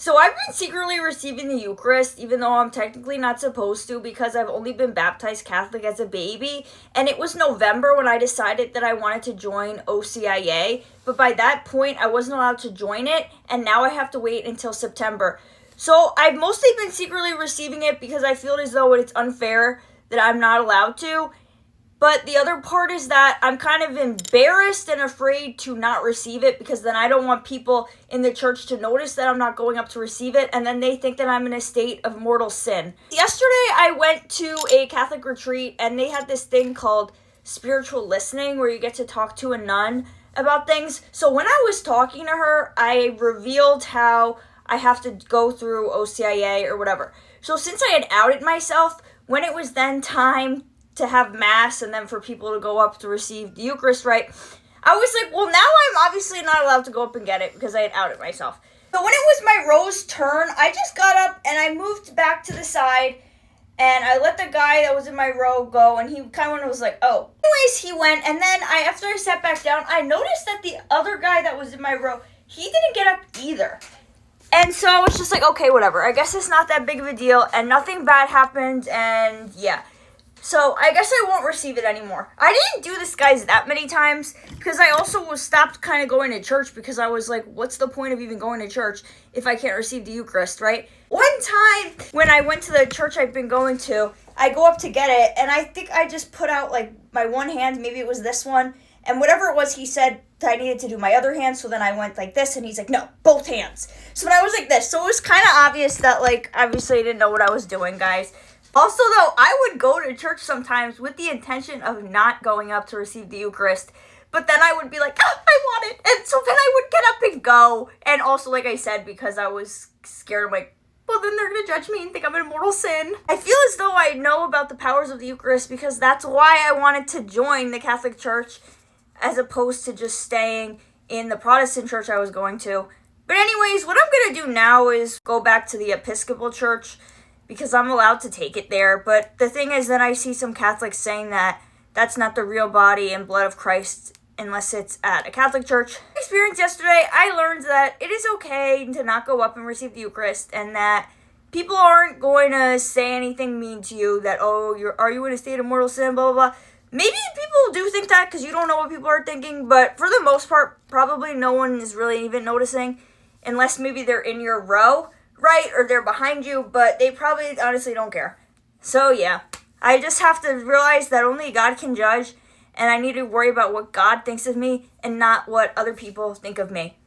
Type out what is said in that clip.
So I've been secretly receiving the Eucharist, even though I'm technically not supposed to, because I've only been baptized Catholic as a baby. And it was November when I decided that I wanted to join OCIA. But by that point, I wasn't allowed to join it. And now I have to wait until September. So I've mostly been secretly receiving it because I feel as though it's unfair that I'm not allowed to. But the other part is that I'm kind of embarrassed and afraid to not receive it because then I don't want people in the church to notice that I'm not going up to receive it, and then they think that I'm in a state of mortal sin. Yesterday, I went to a Catholic retreat, and they had this thing called spiritual listening where you get to talk to a nun about things. So when I was talking to her, I revealed how I have to go through OCIA or whatever. So since I had outed myself, when it was then time to have mass and then for people to go up to receive the Eucharist, right? I was like, well, now I'm obviously not allowed to go up and get it because I had outed myself. So when it was my row's turn, I just got up and I moved back to the side and I let the guy that was in my row go, and he kind of was like, oh. Anyways, he went, and then after I sat back down, I noticed that the other guy that was in my row, he didn't get up either. And so I was just like, okay, whatever. I guess it's not that big of a deal, and nothing bad happened, and yeah. So I guess I won't receive it anymore. I didn't do this, guys, that many times because I also stopped kind of going to church because I was like, what's the point of even going to church if I can't receive the Eucharist, right? One time when I went to the church I've been going to, I go up to get it, and I think I just put out like my one hand, maybe it was this one, and whatever it was, he said I needed to do my other hand, so then I went like this, and he's like, no, both hands. So then I was like this, so it was kind of obvious that, like, obviously I didn't know what I was doing, guys. Also, though, I would go to church sometimes with the intention of not going up to receive the Eucharist, but then I would be like, oh, I want it, and so then I would get up and go, and also, like I said, because I was scared, I'm like, well, then they're going to judge me and think I'm in mortal sin. I feel as though I know about the powers of the Eucharist because that's why I wanted to join the Catholic Church as opposed to just staying in the Protestant church I was going to. But anyways, what I'm going to do now is go back to the Episcopal Church because I'm allowed to take it there. But the thing is that I see some Catholics saying that that's not the real body and blood of Christ unless it's at a Catholic church. Experience yesterday, I learned that it is okay to not go up and receive the Eucharist, and that people aren't going to say anything mean to you that, oh, are you in a state of mortal sin, blah, blah, blah. Maybe people do think that because you don't know what people are thinking, but for the most part, probably no one is really even noticing unless maybe they're in your row, right, or they're behind you, but they probably honestly don't care. So yeah, I just have to realize that only God can judge, and I need to worry about what God thinks of me and not what other people think of me.